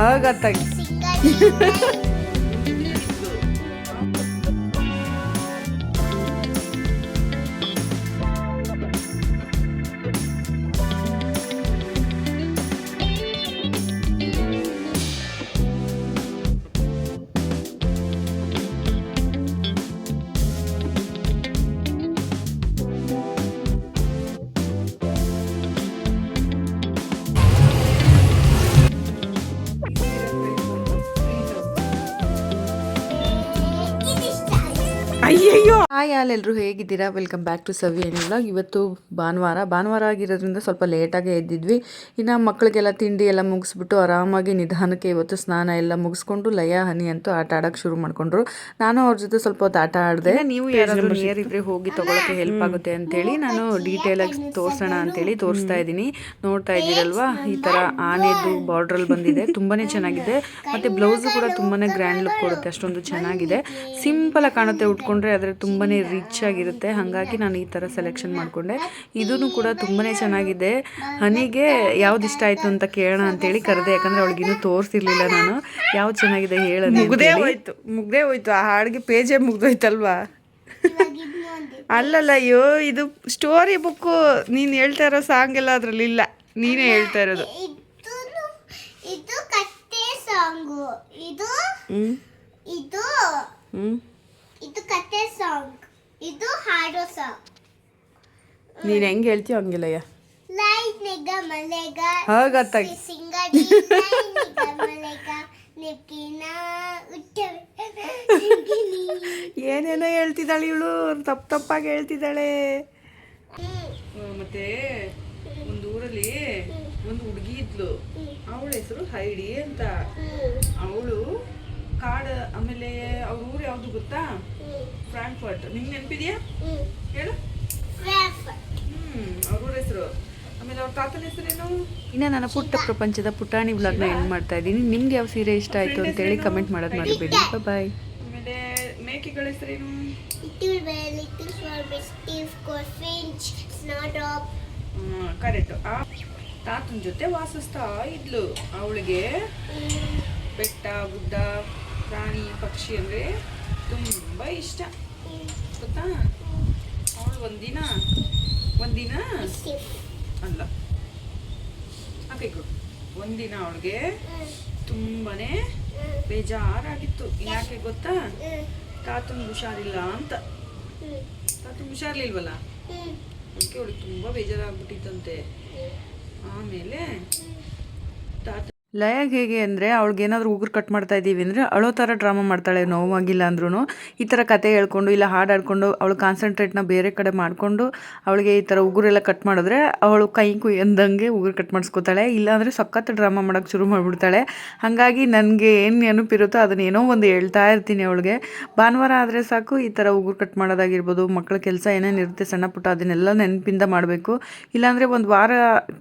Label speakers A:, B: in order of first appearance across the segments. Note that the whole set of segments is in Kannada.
A: ಹಾಗತ್ತಾಗಿ ಅಯ್ಯಯ್ಯೋ. ಹಾಯ್ ಎಲ್ಲರೂ ಹೇಗಿದ್ದೀರಾ? ವೆಲ್ಕಮ್ ಬ್ಯಾಕ್ ಟು ಸವಿ ಏನಿಲ್ಲ. ಇವತ್ತು ಭಾನುವಾರ ಆಗಿರೋದ್ರಿಂದ ಸ್ವಲ್ಪ ಲೇಟಾಗೇ ಎದ್ದಿದ್ವಿ. ಇನ್ನು ಮಕ್ಕಳಿಗೆಲ್ಲ ತಿಂಡಿ ಎಲ್ಲ ಮುಗಿಸ್ಬಿಟ್ಟು ಆರಾಮಾಗಿ ನಿಧಾನಕ್ಕೆ ಇವತ್ತು ಸ್ನಾನ ಎಲ್ಲ ಮುಗಿಸ್ಕೊಂಡು ಲಯ ಹನಿ ಅಂತೂ ಆಟ ಆಡೋಕ್ಕೆ ಶುರು ಮಾಡಿಕೊಂಡ್ರು. ನಾನು ಅವ್ರ ಜೊತೆ ಸ್ವಲ್ಪ ಹೊತ್ತು ಆಟ ಆಡಿದೆ. ನೀವು ಯಾರಾದರೂ ನಿಯರ್ ಇದ್ರೆ ಹೋಗಿ ತೊಗೊಳಕ್ಕೆ ಹೆಲ್ಪ್ ಆಗುತ್ತೆ ಅಂತೇಳಿ ನಾನು ಡೀಟೇಲಾಗಿ ತೋರಿಸೋಣ ಅಂತೇಳಿ ತೋರಿಸ್ತಾ ಇದ್ದೀನಿ. ನೋಡ್ತಾ ಇದ್ದೀರಲ್ವಾ, ಈ ಥರ ಆನೆದು ಬಾರ್ಡ್ರಲ್ಲಿ ಬಂದಿದೆ. ತುಂಬಾ ಚೆನ್ನಾಗಿದೆ. ಮತ್ತು ಬ್ಲೌಸು ಕೂಡ ತುಂಬಾ ಗ್ರ್ಯಾಂಡ್ ಲುಕ್ ಕೊಡುತ್ತೆ. ಅಷ್ಟೊಂದು ಚೆನ್ನಾಗಿದೆ. ಸಿಂಪಲಾಗಿ ಕಾಣುತ್ತೆ ಉಟ್ಕೊಂಡ್ರೆ, ಆದರೆ ತುಂಬಾ ರಿಚ್ ಆಗಿರುತ್ತೆ. ಹಾಗಾಗಿ ನಾನು ಈ ಥರ ಸೆಲೆಕ್ಷನ್ ಮಾಡಿಕೊಂಡೆ. ಇದೂ ಕೂಡ ತುಂಬಾ ಚೆನ್ನಾಗಿದೆ. ಹನಿಗೆ ಯಾವ್ದು ಇಷ್ಟ ಆಯಿತು ಅಂತ ಕೇಳೋಣ ಅಂತೇಳಿ ಕರೆದೆ. ಯಾಕಂದರೆ ಅವಳಿಗಿನ್ನೂ ತೋರಿಸಿರ್ಲಿಲ್ಲ ನಾನು. ಯಾವ್ದು ಚೆನ್ನಾಗಿದೆ ಹೇಳೋದು. ಮುಗ್ದೇ ಹೋಯ್ತು ಆ ಹಾಡಿಗೆ ಪೇಜೇ ಮುಗ್ದೋಯ್ತಲ್ವಾ? ಅಲ್ಲಲ್ಲ, ಅಯ್ಯೋ ಇದು ಸ್ಟೋರಿ ಬುಕ್ಕು. ನೀನು ಹೇಳ್ತಾ ಇರೋ ಸಾಂಗ್ ಎಲ್ಲ ಅದರಲ್ಲಿ ಇಲ್ಲ, ನೀನೇ ಹೇಳ್ತಾ ಇರೋದು.
B: ಇದು ಕತೆ ಸಾಂಗ್, ಇದು ಹಾಡೋ ಸಾಂಗ್.
A: ನೀನು ಹೆಂಗೆ ಹೇಳ್ತೀಯೋ ಹಂಗಿಲ್ಲಯ್ಯ.
B: ಲೈಟ್ ನಿಗ ಮಲೆಗ
A: ಹಾಗತ್ತಾಗಿ
B: ಸಿಂಗಡಿ ನಿಗ ಮಲೆಗ ನಿಪ್ಕಿನ
A: ಏನೇನೋ ಹೇಳ್ತಿದ್ದಾಳೆ ಇವಳು, ತಪ್ಪಾಗಿ ಹೇಳ್ತಿದ್ದಾಳೆ. ಮತ್ತೆ ಒಂದು ಊರಲ್ಲಿ ಒಂದು ಹುಡುಗಿ ಇದ್ಲು. ಅವಳ ಹೆಸರು ಹೈಡಿ ಅಂತ. ಅವಳು ಕಾಡು, ಆಮೇಲೆ ಅವ್ರ ಊರು ಯಾವುದು ಗೊತ್ತಾ? ಫ್ರಾಂಕ್ಫರ್ಟ್. ನಿಂಗೆ ನೆನಪಿದೆಯಾ? ಹೇಳು. ಅವ್ರ ಊರ ಹೆಸರು. ಆಮೇಲೆ ಅವ್ರ ತಾತನ ಹೆಸರೇನು? ಇನ್ನು ನನ್ನ ಪುಟ್ಟ ಪ್ರಪಂಚದ ಪುಟಾಣಿ ಬ್ಲಾಗ್ನ ಎಂಡ್ ಮಾಡ್ತಾ ಇದ್ದೀನಿ. ನಿಮ್ಗೆ ಯಾವ ಸೀರೆ ಇಷ್ಟ ಆಯಿತು ಅಂತೇಳಿ ಕಮೆಂಟ್ ಮಾಡೋದು ಮರಿಬೇಡಿ. ಬಾಯ್. ಆಮೇಲೆ ಮೇಕೆಗಳ ಹೆಸರೇನು? ಕರೆಕ್ಟ್. ಆ ತಾತನ ಜೊತೆ ವಾಸಿಸ್ತಾ ಇದ್ಲು. ಅವಳಿಗೆ ಬೆಟ್ಟ, ಗುಡ್ಡ, ಪ್ರಾಣಿ, ಪಕ್ಷಿ ಅಂದರೆ ತುಂಬ ಇಷ್ಟ, ಗೊತ್ತಾ? ಅವಳು ಒಂದಿನ ಅಲ್ಲ ಒಂದಿನ ಅವಳಿಗೆ ತುಂಬಾನೇ ಬೇಜಾರಾಗಿತ್ತು. ಯಾಕೆ ಗೊತ್ತಾ? ತಾತನಿಗೆ ಹುಷಾರಿಲ್ಲ ಅಂತ. ತಾತನಿಗೆ ಹುಷಾರಿಲ್ವಲ್ಲ, ಅದಕ್ಕೆ ಅವಳಿಗೆ ತುಂಬ ಬೇಜಾರಾಗ್ಬಿಟ್ಟಿತ್ತಂತೆ. ಆಮೇಲೆ ಲಯಾಗ್ ಹೇಗೆ ಅಂದರೆ, ಅವಳಿಗೆ ಏನಾದರೂ ಉಗುರು ಕಟ್ ಮಾಡ್ತಾ ಇದ್ದೀವಿ ಅಂದರೆ ಅಳೋ ಥರ ಡ್ರಾಮಾ ಮಾಡ್ತಾಳೆ. ನೋವಾಗಿಲ್ಲ ಅಂದ್ರೂ ಈ ಥರ ಕತೆ ಹೇಳ್ಕೊಂಡು ಇಲ್ಲ ಹಾಡು ಹಾಡ್ಕೊಂಡು ಅವಳು ಕಾನ್ಸಂಟ್ರೇಟ್ನ ಬೇರೆ ಕಡೆ ಮಾಡಿಕೊಂಡು ಅವಳಿಗೆ ಈ ಥರ ಉಗುರೆಲ್ಲ ಕಟ್ ಮಾಡಿದ್ರೆ ಅವಳು ಕೈ ಅಂದಂಗೆ ಉಗುರು ಕಟ್ ಮಾಡಿಸ್ಕೋತಾಳೆ. ಇಲ್ಲಾಂದರೆ ಸಖತ್ ಡ್ರಾಮಾ ಮಾಡೋಕ್ಕೆ ಶುರು ಮಾಡಿಬಿಡ್ತಾಳೆ. ಹಾಗಾಗಿ ನನಗೆ ಏನು ನೆನಪಿರುತ್ತೋ ಅದನ್ನೇನೋ ಒಂದು ಹೇಳ್ತಾ ಇರ್ತೀನಿ ಅವಳಿಗೆ. ಭಾನುವಾರ ಆದರೆ ಸಾಕು ಈ ಥರ ಉಗುರು ಕಟ್ ಮಾಡೋದಾಗಿರ್ಬೋದು, ಮಕ್ಕಳ ಕೆಲಸ ಏನೇನು ಇರುತ್ತೆ ಸಣ್ಣ ಪುಟ್ಟ, ಅದನ್ನೆಲ್ಲ ನೆನಪಿಂದ ಮಾಡಬೇಕು. ಇಲ್ಲಾಂದರೆ ಒಂದು ವಾರ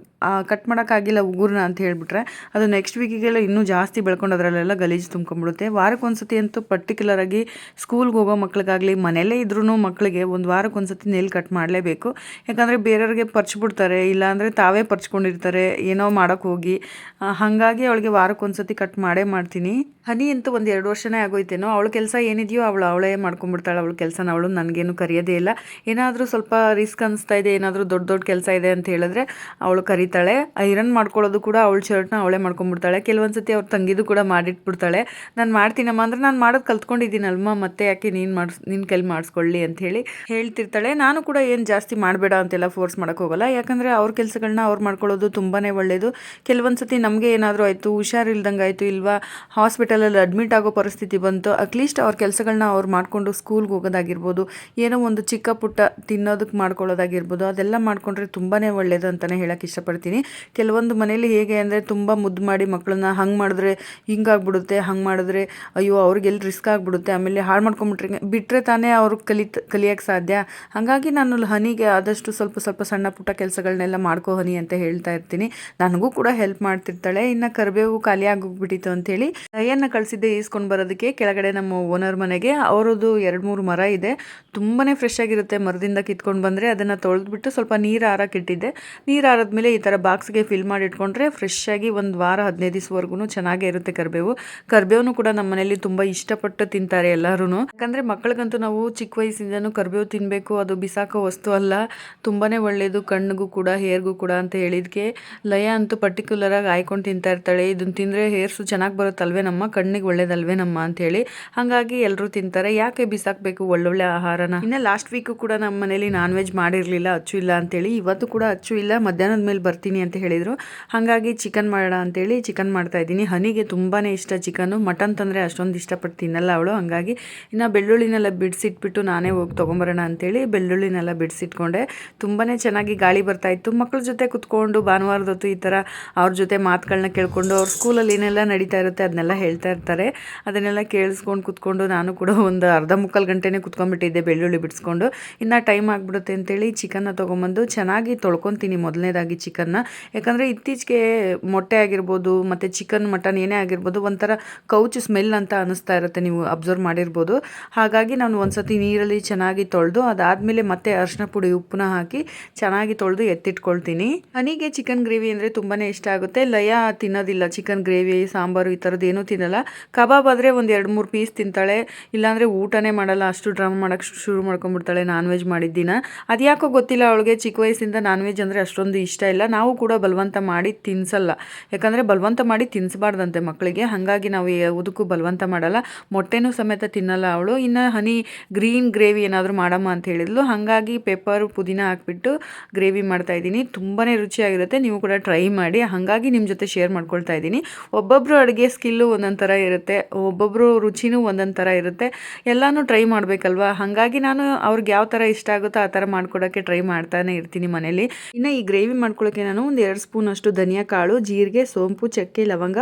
A: ಕಟ್ ಮಾಡೋಕ್ಕಾಗಿಲ್ಲ ಉಗುರನ್ನ ಅಂತ ಹೇಳಿಬಿಟ್ರೆ ಅದು ನೆಕ್ಸ್ಟ್ ವೀಕಿಗೆಲ್ಲ ಇನ್ನೂ ಜಾಸ್ತಿ ಬೆಳ್ಕೊಂಡು ಅದರಲ್ಲೆಲ್ಲ ಗಲೀಜು ತುಂಬ್ಕೊಂಡ್ಬಿಡುತ್ತೆ. ವಾರಕ್ಕೊಂದ್ಸತಿ ಅಂತೂ ಪರ್ಟಿಕ್ಯುಲರಾಗಿ ಸ್ಕೂಲ್ಗೆ ಹೋಗೋ ಮಕ್ಳಿಗಾಗಲಿ ಮನೆಯಲ್ಲೇ ಇದ್ರೂ ಮಕ್ಕಳಿಗೆ ಒಂದು ವಾರಕ್ಕೊಂದ್ಸತಿ ನೇಲ್ ಕಟ್ ಮಾಡಲೇಬೇಕು. ಯಾಕಂದರೆ ಬೇರೆಯವ್ರಿಗೆ ಪರ್ಚ್ಬಿಡ್ತಾರೆ, ಇಲ್ಲಾಂದರೆ ತಾವೇ ಪರ್ಚ್ಕೊಂಡಿರ್ತಾರೆ ಏನೋ ಮಾಡೋಕ್ಕೆ ಹೋಗಿ. ಹಾಗಾಗಿ ಅವಳಿಗೆ ವಾರಕ್ಕೊಂದ್ಸತಿ ಕಟ್ ಮಾಡೇ ಮಾಡ್ತೀನಿ. ಹನಿ ಅಂತೂ ಒಂದು 2 ವರ್ಷನೇ ಆಗೋಯ್ತೇನೋ. ಅವಳ ಕೆಲಸ ಏನಿದೆಯೋ ಅವಳೇ ಮಾಡ್ಕೊಂಡ್ಬಿಡ್ತಾಳೆ. ಅವಳ ಕೆಲಸನ ಅವಳು ನನಗೇನು ಕರೆಯೋದೇ ಇಲ್ಲ. ಏನಾದರೂ ಸ್ವಲ್ಪ ರಿಸ್ಕ್ ಅನಿಸ್ತಾ ಇದೆ, ಏನಾದರೂ ದೊಡ್ಡ ಕೆಲಸ ಇದೆ ಅಂತ ಹೇಳಿದ್ರೆ ಅವಳು ಕರೀತಾಳೆ. ಐರನ್ ಮಾಡ್ಕೊಳ್ಳೋದು ಕೂಡ ಅವಳ ಶರ್ಟ್ನ ಅವಳೇ ಮಾಡ್ಕೊಂಡ್ಬಿಡ್ತಾಳೆ. ಕೆಲವೊಂದು ಸತಿ ಅವ್ರ ತಂಗಿದು ಕೂಡ ಮಾಡಿಟ್ಬಿಡ್ತಾಳೆ. ನಾನು ಮಾಡ್ತೀನಮ್ಮ ಅಂದರೆ ನಾನು ಮಾಡೋದು ಕಲ್ತ್ಕೊಂಡಿದ್ದೀನಲ್ಮ, ಮತ್ತೆ ಯಾಕೆ ನಿನ್ನ ಕೈಲಿ ಮಾಡಿಸ್ಕೊಳ್ಳಿ ಅಂತ ಹೇಳ್ತಿರ್ತಾಳೆ. ನಾನು ಕೂಡ ಏನು ಜಾಸ್ತಿ ಮಾಡಬೇಡ ಅಂತೆಲ್ಲ ಫೋರ್ಸ್ ಮಾಡೋಕ್ಕೆ ಹೋಗಲ್ಲ. ಯಾಕಂದರೆ ಅವ್ರ ಕೆಲಸಗಳನ್ನ ಅವ್ರು ಮಾಡ್ಕೊಳ್ಳೋದು ತುಂಬಾ ಒಳ್ಳೆಯದು. ಕೆಲವೊಂದು ಸತಿ ನಮಗೆ ಏನಾದರೂ ಆಯಿತು, ಹುಷಾರಿಲ್ದಂಗೆ ಆಯಿತು, ಇಲ್ವಾ ಹಾಸ್ಪಿಟಲಲ್ಲಿ ಅಡ್ಮಿಟ್ ಆಗೋ ಪರಿಸ್ಥಿತಿ ಬಂತು, ಅಟ್ಲೀಸ್ಟ್ ಅವ್ರ ಕೆಲಸಗಳನ್ನ ಅವ್ರು ಮಾಡಿಕೊಂಡು ಸ್ಕೂಲ್ಗೆ ಹೋಗೋದಾಗಿರ್ಬೋದು, ಏನೋ ಒಂದು ಚಿಕ್ಕ ಪುಟ್ಟ ತಿನ್ನೋದಕ್ಕೆ ಮಾಡ್ಕೊಳ್ಳೋದಾಗಿರ್ಬೋದು, ಅದೆಲ್ಲ ಮಾಡಿಕೊಂಡ್ರೆ ತುಂಬಾ ಒಳ್ಳೆಯದು ಅಂತಲೇ ಹೇಳೋಕ್ಕೆ ಇಷ್ಟಪಡ್ತೀನಿ. ಕೆಲವೊಂದು ಮನೇಲಿ ಹೇಗೆ ಅಂದರೆ ತುಂಬ ಮುದ್ದು ಮಾಡಿ ಮಕ್ಕಳನ್ನ ಹಂಗೆ ಮಾಡಿದ್ರೆ ಹಿಂಗಾಗ್ಬಿಡುತ್ತೆ, ಹಂಗೆ ಮಾಡಿದ್ರೆ ಅಯ್ಯೋ ಅವ್ರಿಗೆಲ್ಲಿ ರಿಸ್ಕ್ ಆಗಿಬಿಡುತ್ತೆ, ಆಮೇಲೆ ಹಾಳು ಬಿಟ್ಟರೆ ತಾನೇ ಅವರು ಕಲಿಯೋಕ್ಕೆ ಸಾಧ್ಯ. ಹಾಗಾಗಿ ನಾನು ಹನಿಗೆ ಆದಷ್ಟು ಸ್ವಲ್ಪ ಸಣ್ಣ ಪುಟ್ಟ ಕೆಲಸಗಳನ್ನೆಲ್ಲ ಮಾಡ್ಕೋ ಹನಿ ಅಂತ ಹೇಳ್ತಾ ಇರ್ತೀನಿ. ನನಗೂ ಕೂಡ ಹೆಲ್ಪ್ ಮಾಡ್ತಿರ್ತಾಳೆ. ಇನ್ನು ಕರಿಬೇವು ಖಾಲಿ ಆಗೋಗ್ಬಿಟ್ಟಿತ್ತು ಅಂತೇಳಿ ದಯ್ಯನ್ನ ಕಳಿಸಿದ್ದೆ ಈಸ್ಕೊಂಡು ಬರೋದಕ್ಕೆ ಕೆಳಗಡೆ ನಮ್ಮ ಓನರ್ ಮನೆಗೆ. ಅವರದ್ದು 2-3 ಮರ ಇದೆ, ತುಂಬಾ ಫ್ರೆಶ್ ಆಗಿರುತ್ತೆ. ಮರದಿಂದ ಕಿತ್ಕೊಂಡು ಬಂದರೆ ಅದನ್ನು ತೊಳೆದ್ಬಿಟ್ಟು ಸ್ವಲ್ಪ ನೀರು ಆರಕ್ಕೆ ಇಟ್ಟಿದ್ದೆ. ನೀರು ಆರದ್ಮೇಲೆ ಈ ಥರ ಬಾಕ್ಸ್ಗೆ ಫಿಲ್ ಮಾಡಿ ಇಟ್ಕೊಂಡ್ರೆ ಫ್ರೆಶ್ ಆಗಿ ಒಂದು ವಾರ 15 ದಿವಸವರೆಗೂ ಚೆನ್ನಾಗೇ ಇರುತ್ತೆ ಕರಿಬೇವು ಕೂಡ ನಮ್ಮ ಮನೇಲಿ ತುಂಬ ಇಷ್ಟಪಟ್ಟು ತಿಂತಾರೆ ಎಲ್ಲರೂ. ಯಾಕಂದರೆ ಮಕ್ಕಳಿಗಂತೂ ನಾವು ಚಿಕ್ಕ ವಯಸ್ಸಿಂದನೂ ಕರಿಬೇವು ತಿನ್ನಬೇಕು, ಅದು ಬಿಸಾಕೋ ವಸ್ತು ಅಲ್ಲ, ತುಂಬಾ ಒಳ್ಳೆಯದು ಕಣ್ಣಿಗೂ ಕೂಡ ಹೇರ್ಗೂ ಕೂಡ ಅಂತ ಹೇಳಿದ್ಕೆ ಲಯ ಅಂತೂ ಪರ್ಟಿಕ್ಯುಲರಾಗಿ ಆಯ್ಕೊಂಡು ತಿಂತಾ ಇರ್ತಾಳೆ. ಇದನ್ನು ತಿಂದರೆ ಹೇರ್ಸು ಚೆನ್ನಾಗಿ ಬರುತ್ತಲ್ವೇ ನಮ್ಮ ಕಣ್ಣಿಗೆ ಒಳ್ಳೇದಲ್ವೇ ನಮ್ಮ ಅಂಥೇಳಿ. ಹಾಗಾಗಿ ಎಲ್ಲರೂ ತಿಂತಾರೆ, ಯಾಕೆ ಬಿಸಾಕಬೇಕು ಒಳ್ಳೊಳ್ಳೆ ಆಹಾರನ. ಇನ್ನು ಲಾಸ್ಟ್ ವೀಕು ಕೂಡ ನಮ್ಮ ಮನೇಲಿ ನಾನ್ ವೆಜ್ ಮಾಡಿರಲಿಲ್ಲ, ಅಚ್ಚು ಇಲ್ಲ ಅಂತೇಳಿ. ಇವತ್ತು ಕೂಡ ಅಚ್ಚು ಇಲ್ಲ, ಮಧ್ಯಾಹ್ನದ ಮೇಲೆ ಬರ್ತೀನಿ ಅಂತ ಹೇಳಿದರು. ಹಾಗಾಗಿ ಚಿಕನ್ ಮಾಡೋಣ ಅಂತೇಳಿ ಚಿಕನ್ ಮಾಡ್ತಾಯಿದ್ದೀನಿ. ಹನಿಗೆ ತುಂಬಾ ಇಷ್ಟ ಚಿಕನ್ನು, ಮಟನ್ ತಂದರೆ ಅಷ್ಟೊಂದು ಇಷ್ಟಪಟ್ಟು ತಿನ್ನಲ್ಲ ಅವಳು. ಹಾಗಾಗಿ ಇನ್ನು ಬೆಳ್ಳುಳ್ಳಿನೆಲ್ಲ ಬಿಡಿಸಿಟ್ಬಿಟ್ಟು ನಾನೇ ಹೋಗಿ ತೊಗೊಂಬರೋಣ ಅಂತೇಳಿ ಬೆಳ್ಳುಳ್ಳಿನೆಲ್ಲ ಬಿಡಿಸಿಟ್ಕೊಂಡೆ. ತುಂಬಾ ಚೆನ್ನಾಗಿ ಗಾಳಿ ಬರ್ತಾಯಿತ್ತು. ಮಕ್ಕಳ ಜೊತೆ ಕುತ್ಕೊಂಡು ಭಾನುವಾರದ ಹೊತ್ತು ಈ ಥರ ಅವ್ರ ಜೊತೆ ಮಾತುಗಳನ್ನ ಕೇಳಿಕೊಂಡು ಅವ್ರ ಸ್ಕೂಲಲ್ಲಿ ಏನೆಲ್ಲ ನಡೀತಾ ಇರುತ್ತೆ ಅದನ್ನೆಲ್ಲ ಹೇಳ್ತಾ ಇರ್ತಾರೆ. ಅದನ್ನೆಲ್ಲ ಕೇಳಿಸ್ಕೊಂಡು ಕುತ್ಕೊಂಡು ನಾನು ಕೂಡ ಒಂದು ಅರ್ಧ ಮುಕ್ಕಾಲು ಗಂಟೆನೇ ಕುತ್ಕೊಂಡ್ಬಿಟ್ಟಿದ್ದೆ ಬೆಳ್ಳುಳ್ಳಿ ಬಿಡಿಸ್ಕೊಂಡು. ಇನ್ನು ಟೈಮ್ ಆಗಿಬಿಡುತ್ತೆ ಅಂತೇಳಿ ಚಿಕನ್ನ ತೊಗೊಂಬಂದು ಚೆನ್ನಾಗಿ ತೊಳ್ಕೊತೀನಿ ಮೊದಲನೇದಾಗಿ ಚಿಕನ್ನ. ಯಾಕಂದರೆ ಇತ್ತೀಚೆಗೆ ಮೊಟ್ಟೆ ಆಗಿರ್ಬೋದು ಮತ್ತು ಚಿಕನ್ ಮಟನ್ ಏನೇ ಆಗಿರ್ಬೋದು ಒಂಥರ ಕೌಚ್ ಸ್ಮೆಲ್ ಅಂತ ಅನ್ನಿಸ್ತಾ ಇರುತ್ತೆ, ನೀವು ಅಬ್ಸರ್ವ್ ಮಾಡಿರ್ಬೋದು. ಹಾಗಾಗಿ ನಾನು ಒಂದು ಸತಿ ನೀರಲ್ಲಿ ಚೆನ್ನಾಗಿ ತೊಳೆದು ಅದಾದಮೇಲೆ ಮತ್ತೆ ಅರಿಶಿನ ಪುಡಿ ಉಪ್ಪನ್ನ ಹಾಕಿ ಚೆನ್ನಾಗಿ ತೊಳೆದು ಎತ್ತಿಟ್ಕೊಳ್ತೀನಿ. ಹನಿಗೆ ಚಿಕನ್ ಗ್ರೇವಿ ಅಂದರೆ ತುಂಬಾ ಇಷ್ಟ ಆಗುತ್ತೆ. ಲಯ ತಿನ್ನೋದಿಲ್ಲ ಚಿಕನ್ ಗ್ರೇವಿ ಸಾಂಬಾರು ಈ ಥರದ್ದು ಏನೂ ತಿನ್ನಲ್ಲ. ಕಬಾಬ್ ಆದರೆ ಒಂದು 2-3 ಪೀಸ್ ತಿಂತಾಳೆ, ಇಲ್ಲಾಂದರೆ ಊಟನೇ ಮಾಡಲ್ಲ. ಅಷ್ಟು ಡ್ರಾಮಾ ಮಾಡೋಕ್ಕೆ ಶುರು ಮಾಡ್ಕೊಂಡ್ಬಿಡ್ತಾಳೆ ನಾನ್ ವೆಜ್ ಮಾಡಿದ ದಿನ. ಅದು ಯಾಕೋ ಗೊತ್ತಿಲ್ಲ, ಅವಳಿಗೆ ಚಿಕ್ಕ ವಯಸ್ಸಿಂದ ನಾನ್ ವೆಜ್ ಅಂದರೆ ಅಷ್ಟೊಂದು ಇಷ್ಟ ಇಲ್ಲ. ನಾವು ಕೂಡ ಬಲವಂತ ಮಾಡಿ ತಿನ್ನಿಸಲ್ಲ, ಯಾಕಂದರೆ ಬಲವಂತ ಮಾಡಿ ತಿನ್ನಿಸ್ಬಾರ್ದಂತೆ ಮಕ್ಕಳಿಗೆ. ಹಾಗಾಗಿ ನಾವು ಯಾವುದಕ್ಕೂ ಬಲವಂತ ಮಾಡಲ್ಲ. ಮೊಟ್ಟೆನೂ ಸಮೇತ ತಿನ್ನಲ್ಲ ಅವಳು. ಇನ್ನು ಹನಿ ಗ್ರೀನ್ ಗ್ರೇವಿ ಏನಾದರೂ ಮಾಡಮ್ಮ ಅಂತ ಹೇಳಿದ್ಲು. ಹಾಗಾಗಿ ಪೆಪ್ಪರು ಪುದೀನ ಹಾಕ್ಬಿಟ್ಟು ಗ್ರೇವಿ ಮಾಡ್ತಾಯಿದ್ದೀನಿ. ತುಂಬಾ ರುಚಿಯಾಗಿರುತ್ತೆ, ನೀವು ಕೂಡ ಟ್ರೈ ಮಾಡಿ. ಹಾಗಾಗಿ ನಿಮ್ಮ ಜೊತೆ ಶೇರ್ ಮಾಡ್ಕೊಳ್ತಾ ಇದ್ದೀನಿ. ಒಬ್ಬೊಬ್ಬರು ಅಡುಗೆ ಸ್ಕಿಲ್ಲು ಒಂದೊಂದು ಥರ ಇರುತ್ತೆ, ಒಬ್ಬೊಬ್ಬರು ರುಚಿನೂ ಒಂದೊಂದು ಥರ ಇರುತ್ತೆ. ಎಲ್ಲನೂ ಟ್ರೈ ಮಾಡಬೇಕಲ್ವ. ಹಾಗಾಗಿ ನಾನು ಅವ್ರಿಗೆ ಯಾವ ಥರ ಇಷ್ಟ ಆಗುತ್ತೋ ಆ ಥರ ಮಾಡ್ಕೊಡೋಕ್ಕೆ ಟ್ರೈ ಮಾಡ್ತಾನೆ ಇರ್ತೀನಿ ಮನೇಲಿ. ಇನ್ನು ಈ ಗ್ರೇವಿ ಮಾಡ್ಕೊಳ್ಳೋಕ್ಕೆ ನಾನು ಒಂದು 2 ಸ್ಪೂನಷ್ಟು ಧನಿಯಾ ಕಾಳು, ಜೀರಿಗೆ, ಸೋಂಪು, ಚಕ್ಕೆ, ಲವಂಗ,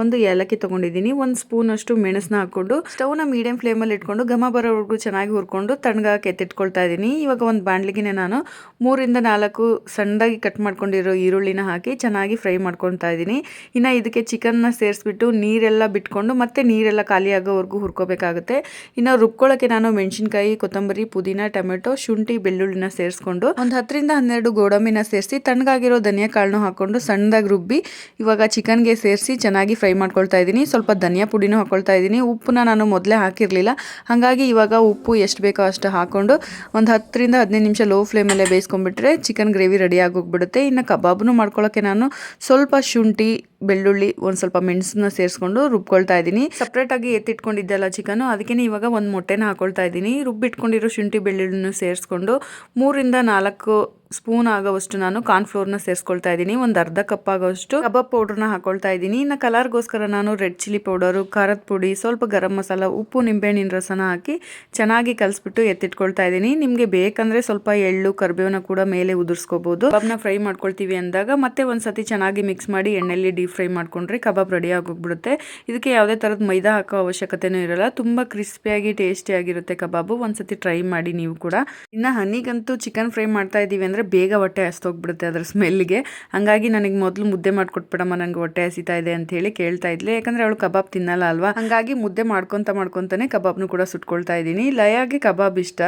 A: 1 ಏಲಕ್ಕಿ ತೊಗೊಂಡಿದ್ದೀನಿ. 1 ಸ್ಪೂನಷ್ಟು ಮೆಣಸನ್ನ ಹಾಕ್ಕೊಂಡು ಸ್ಟವ್ನ ಮೀಡಿಯಂ ಫ್ಲೇಮಲ್ಲಿ ಇಟ್ಕೊಂಡು ಘಮ ಬರೋವರೆಗೂ ಚೆನ್ನಾಗಿ ಹುರ್ಕೊಂಡು ತಣ್ಣಗಾಕಿ ಎತ್ತಿಟ್ಕೊಳ್ತಾ ಇದ್ದೀನಿ. ಇವಾಗ ಒಂದು ಬಾಣಲಿಗೆ ನಾನು 3-4 ಸಣ್ಣದಾಗಿ ಕಟ್ ಮಾಡ್ಕೊಂಡಿರೋ ಈರುಳ್ಳಿನ ಹಾಕಿ ಚೆನ್ನಾಗಿ ಫ್ರೈ ಮಾಡ್ಕೊತಾ ಇದ್ದೀನಿ. ಇನ್ನು ಇದಕ್ಕೆ ಚಿಕನ್ನ ಸೇರಿಸ್ಬಿಟ್ಟು ನೀರೆಲ್ಲ ಬಿಟ್ಕೊಂಡು ಮತ್ತೆ ನೀರೆಲ್ಲ ಖಾಲಿ ಆಗೋವರೆಗೂ ಹುರ್ಕೋಬೇಕಾಗುತ್ತೆ. ಇನ್ನು ರುಬ್ಕೊಳ್ಳೋಕ್ಕೆ ನಾನು ಮೆಣಸಿನ್ಕಾಯಿ, ಕೊತ್ತಂಬರಿ, ಪುದೀನ, ಟೊಮೆಟೊ, ಶುಂಠಿ, ಬೆಳ್ಳುಳ್ಳಿನ ಸೇರಿಸ್ಕೊಂಡು ಒಂದು 10-12 ಗೋಡಂಬಿನ ಸೇರಿಸಿ ತಣ್ಣಗಾಗಿರೋ ಧನಿಯಾ ಕಾಳನ್ನು ಹಾಕ್ಕೊಂಡು ಸಣ್ಣದಾಗಿ ರುಬ್ಬಿ ಇವಾಗ ಚಿಕನ್ಗೆ ಸೇರಿಸಿ ಚೆನ್ನಾಗಿ ಫ್ರೈ ಮಾಡ್ಕೊಳ್ತಾ ಇದ್ದೀನಿ. ಸ್ವಲ್ಪ ಧನಿಯಾ ಪುಡಿನೂ ಹಾಕ್ಕೊಳ್ತಾ ಇದ್ದೀನಿ. ಉಪ್ಪನ್ನ ನಾನು ಮೊದಲೇ ಹಾಕಿರಲಿಲ್ಲ, ಹಾಗಾಗಿ ಇವಾಗ ಉಪ್ಪು ಎಷ್ಟು ಬೇಕೋ ಅಷ್ಟು ಹಾಕ್ಕೊಂಡು ಒಂದು 10-15 ನಿಮಿಷ ಲೋ ಫ್ಲೇಮಲ್ಲೇ ಬೇಯಿಸ್ಕೊಂಡ್ಬಿಟ್ರೆ ಚಿಕನ್ ಗ್ರೇವಿ ರೆಡಿ ಆಗೋಗ್ಬಿಡುತ್ತೆ. ಇನ್ನು ಕಬಾಬ್ನು ಮಾಡ್ಕೊಳ್ಳೋಕ್ಕೆ ನಾನು ಸ್ವಲ್ಪ ಶುಂಠಿ, ಬೆಳ್ಳುಳ್ಳಿ, ಒಂದು ಸ್ವಲ್ಪ ಮೆಣಸನ್ನ ಸೇರಿಸ್ಕೊಂಡು ರುಬ್ಕೊಳ್ತಾ ಇದ್ದೀನಿ. ಸಪ್ರೇಟಾಗಿ ಎತ್ತಿಟ್ಕೊಂಡಿದ್ದೆಲ್ಲ ಚಿಕನು, ಅದಕ್ಕೆ ಇವಾಗ ಒಂದು ಮೊಟ್ಟೆನ ಹಾಕೊಳ್ತಾ ಇದ್ದೀನಿ. ರುಬ್ಬಿಟ್ಕೊಂಡಿರೋ ಶುಂಠಿ ಬೆಳ್ಳುಳ್ಳಿನ ಸೇರಿಸ್ಕೊಂಡು 3-4 ಸ್ಪೂನ್ ಆಗೋವಷ್ಟು ನಾನು ಕಾರ್ನ್ಫ್ಲೋರ್ನ ಸೇರಿಸ್ಕೊಳ್ತಾ ಇದ್ದೀನಿ. ಒಂದು ಅರ್ಧ ಕಪ್ ಆಗೋಷ್ಟು ಕಬಾಬ್ ಪೌಡ್ರನ್ನ ಹಾಕೊಳ್ತಾ ಇದ್ದೀನಿ. ಇನ್ನು ಕಲರ್ಗೋಸ್ಕರ ನಾನು ರೆಡ್ ಚಿಲ್ಲಿ ಪೌಡರು, ಖಾರದ ಪುಡಿ, ಸ್ವಲ್ಪ ಗರಂ ಮಸಾಲ, ಉಪ್ಪು, ನಿಂಬೆಹಣ್ಣಿನ ರಸನ ಹಾಕಿ ಚೆನ್ನಾಗಿ ಕಲಿಸ್ಬಿಟ್ಟು ಎತ್ತಿಟ್ಕೊಳ್ತಾ ಇದ್ದೀನಿ. ನಿಮಗೆ ಬೇಕಂದರೆ ಸ್ವಲ್ಪ ಎಳ್ಳು, ಕರಿಬೇವನ್ನ ಕೂಡ ಮೇಲೆ ಉದುರಿಸ್ಕೋಬಹುದು. ಕಬಾಬ್ನ ಫ್ರೈ ಮಾಡ್ಕೊಳ್ತೀವಿ ಅಂದಾಗ ಮತ್ತೆ ಒಂದು ಸತಿ ಚೆನ್ನಾಗಿ ಮಿಕ್ಸ್ ಮಾಡಿ ಎಣ್ಣೆಯಲ್ಲಿ ಡೀಪ್ ಫ್ರೈ ಮಾಡ್ಕೊಂಡ್ರೆ ಕಬಾಬ್ ರೆಡಿ ಆಗೋಗ್ಬಿಡುತ್ತೆ. ಇದಕ್ಕೆ ಯಾವುದೇ ಥರದ ಮೈದಾ ಹಾಕೋ ಅವಶ್ಯಕತೆನೂ ಇರಲ್ಲ. ತುಂಬ ಕ್ರಿಸ್ಪಿಯಾಗಿ ಟೇಸ್ಟಿಯಾಗಿರುತ್ತೆ ಕಬಾಬು. ಒಂದ್ಸತಿ ಟ್ರೈ ಮಾಡಿ ನೀವು ಕೂಡ. ಇನ್ನು ಹನಿಗಂತೂ ಚಿಕನ್ ಫ್ರೈ ಮಾಡ್ತಾ ಇದ್ದೀವಿ ಅಂದರೆ ಬೇಗ ಹೊಟ್ಟೆ ಹಸ್ತೋಗ್ಬಿಡುತ್ತೆ ಅದರ ಸ್ಮೆಲ್ಗೆ. ಹಾಗಾಗಿ ನನಗೆ ಮೊದಲು ಮುದ್ದೆ ಮಾಡ್ಕೊಟ್ಬಿಡಮ್ಮ, ನನಗೆ ಹೊಟ್ಟೆ ಹಸಿತಾ ಇದೆ ಅಂತ ಹೇಳಿ ಕೇಳ್ತಾ ಇದ್ಲೆ. ಯಾಕಂದರೆ ಅವಳು ಕಬಾಬ್ ತಿನ್ನಲ್ಲ ಅಲ್ವಾ. ಹಾಗಾಗಿ ಮುದ್ದೆ ಮಾಡ್ಕೊತಾನೆ ಕಬಾಬ್ನು ಕೂಡ ಸುಟ್ಕೊಳ್ತಾ ಇದ್ದೀನಿ. ಲಯಾಗೆ ಕಬಾಬ್ ಇಷ್ಟ,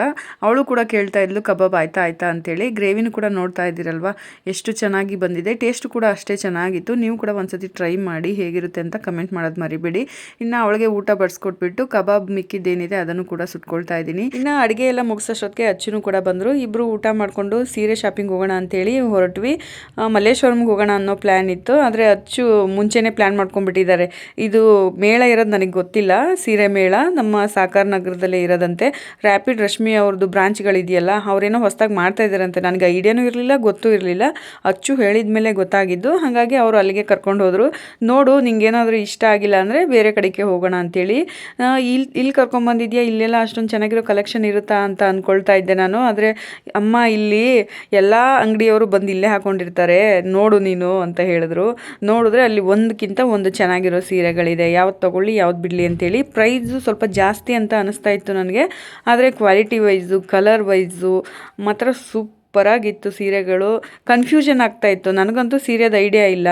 A: ಅವಳು ಕೂಡ ಕೇಳ್ತಾ ಇದ್ಲು ಕಬಾಬ್ ಆಯ್ತಾ ಅಂತೇಳಿ. ಗ್ರೇವಿನೂ ಕೂಡ ನೋಡ್ತಾ ಇದ್ದೀರಲ್ವಾ ಎಷ್ಟು ಚೆನ್ನಾಗಿ ಬಂದಿದೆ. ಟೇಸ್ಟ್ ಕೂಡ ಅಷ್ಟೇ ಚೆನ್ನಾಗಿತ್ತು. ನೀವು ಕೂಡ ಒಂದ್ಸತಿ ಟ್ರೈ ಮಾಡಿ ಹೇಗಿರುತ್ತೆ ಅಂತ ಕಮೆಂಟ್ ಮಾಡೋದು ಮರಿಬೇಡಿ. ಇನ್ನು ಅವಳಿಗೆ ಊಟ ಬಡಿಸ್ಕೊಟ್ಬಿಟ್ಟು ಕಬಾಬ್ ಮಿಕ್ಕಿದ್ದೇನಿದೆ ಅದನ್ನು ಕೂಡ ಸುಟ್ಕೊಳ್ತಾ ಇದ್ದೀನಿ. ಇನ್ನು ಅಡುಗೆ ಎಲ್ಲ ಮುಗಿಸೋಷ್ಟೊತ್ತಿಗೆ ಅಚ್ಚುನು ಕೂಡ ಬಂದರು. ಇಬ್ಬರು ಊಟ ಮಾಡಿಕೊಂಡು ಸೀರೆ ಶಾಪಿಂಗ್ ಹೋಗೋಣ ಅಂತೇಳಿ ಹೊರಟ್ವಿ. ಮಲ್ಲೇಶ್ವರಂಗೆ ಹೋಗೋಣ ಅನ್ನೋ ಪ್ಲ್ಯಾನ್ ಇತ್ತು, ಆದರೆ ಅಚ್ಚು ಮುಂಚೆನೇ ಪ್ಲ್ಯಾನ್ ಮಾಡ್ಕೊಂಡ್ಬಿಟ್ಟಿದ್ದಾರೆ. ಇದು ಮೇಳ ಇರೋದು ನನಗೆ ಗೊತ್ತಿಲ್ಲ, ಸೀರೆ ಮೇಳ ನಮ್ಮ ಸಾಕಾರ ನಗರದಲ್ಲೇ ಇರೋದಂತೆ. ರ್ಯಾಪಿಡ್ ರಶ್ಮಿ ಅವ್ರದ್ದು ಬ್ರಾಂಚ್ಗಳಿದೆಯಲ್ಲ, ಅವರೇನೋ ಹೊಸದಾಗಿ ಮಾಡ್ತಾ ಇದ್ದಾರಂತೆ. ನನಗೆ ಐಡಿಯಾನೂ ಇರಲಿಲ್ಲ, ಗೊತ್ತೂ ಇರಲಿಲ್ಲ. ಅಚ್ಚು ಹೇಳಿದ ಮೇಲೆ ಗೊತ್ತಾಗಿದ್ದು. ಹಾಗಾಗಿ ಅವರು ಅಲ್ಲಿಗೆ ಕರ್ಕೊಂಡು ಹೋದರು. ನೋಡು, ನಿಂಗೇನಾದರೂ ಇಷ್ಟ ಆಗಿಲ್ಲ ಅಂದರೆ ಬೇರೆ ಕಡೆಗೆ ಹೋಗೋಣ ಅಂತೇಳಿ. ಇಲ್ಲಿ ಕರ್ಕೊಂಬಂದಿದ್ಯಾ, ಇಲ್ಲೆಲ್ಲ ಅಷ್ಟೊಂದು ಚೆನ್ನಾಗಿರೋ ಕಲೆಕ್ಷನ್ ಇರುತ್ತಾ ಅಂತ ಅಂದ್ಕೊಳ್ತಾ ಇದ್ದೆ ನಾನು. ಆದರೆ ಅಮ್ಮ ಇಲ್ಲಿ ಎಲ್ಲ ಅಂಗಡಿಯವರು ಬಂದು ಇಲ್ಲೇ ಹಾಕೊಂಡಿರ್ತಾರೆ, ನೋಡು ನೀನು ಅಂತ ಹೇಳಿದ್ರು. ನೋಡಿದ್ರೆ ಅಲ್ಲಿ ಒಂದಕ್ಕಿಂತ ಒಂದು ಚೆನ್ನಾಗಿರೋ ಸೀರೆಗಳಿದೆ, ಯಾವ್ದು ತೊಗೊಳ್ಳಿ ಯಾವ್ದು ಬಿಡಲಿ ಅಂತೇಳಿ. ಪ್ರೈಸು ಸ್ವಲ್ಪ ಜಾಸ್ತಿ ಅಂತ ಅನಿಸ್ತಾ ಇತ್ತು ನನಗೆ, ಆದರೆ ಕ್ವಾಲಿಟಿ ವೈಸು, ಕಲರ್ ವೈಸು ಮಾತ್ರ ಸೂಪರಾಗಿತ್ತು ಸೀರೆಗಳು. ಕನ್ಫ್ಯೂಷನ್ ಆಗ್ತಾಯಿತ್ತು ನನಗಂತೂ. ಸೀರೆದು ಐಡಿಯಾ ಇಲ್ಲ,